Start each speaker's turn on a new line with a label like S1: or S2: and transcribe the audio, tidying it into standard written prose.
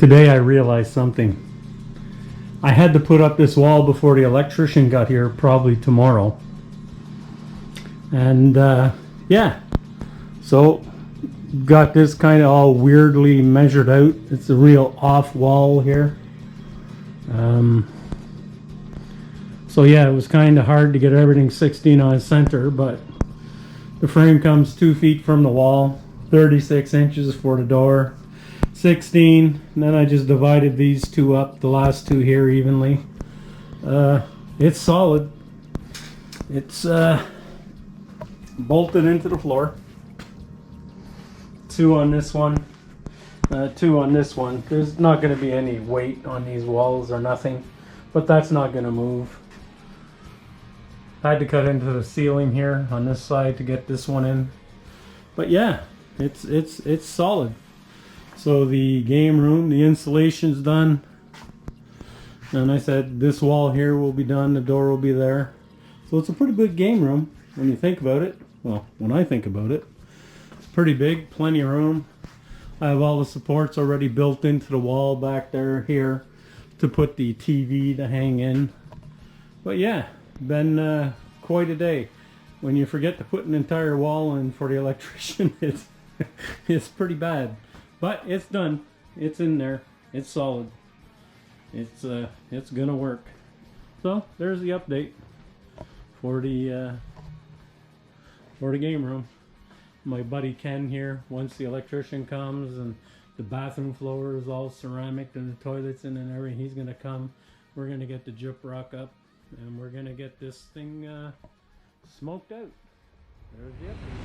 S1: Today I realized something. I had to put up this wall before the electrician got here, probably tomorrow. And yeah, so got this kind of all weirdly measured out. It's a real off wall here. So yeah, it was kind of hard to get everything 16 on center, but the frame comes 2 feet from the wall, 36 inches for the door, 16, and then I just divided these two up, the last two here, evenly. It's solid. It's bolted into the floor. 2 on this one, 2 on this one. There's not going to be any weight on these walls or nothing, but that's not going to move. I had to cut into the ceiling here on this side to get this one in. But yeah, it's solid. So the game room, the insulation's done. And I said this wall here will be done, the door will be there. So it's a pretty big game room when you think about it. Well, when I think about it. It's pretty big, plenty of room. I have all the supports already built into the wall back there here to put the TV to hang in. But yeah, been quite a day. When you forget to put an entire wall in for the electrician, it's pretty bad. But it's done. It's in there. It's solid. It's gonna work. So there's the update for the game room. My buddy Ken here, once the electrician comes and the bathroom floor is all ceramic and the toilets in and everything, he's gonna come. We're gonna get the gyprock up and we're gonna get this thing smoked out. There's the update.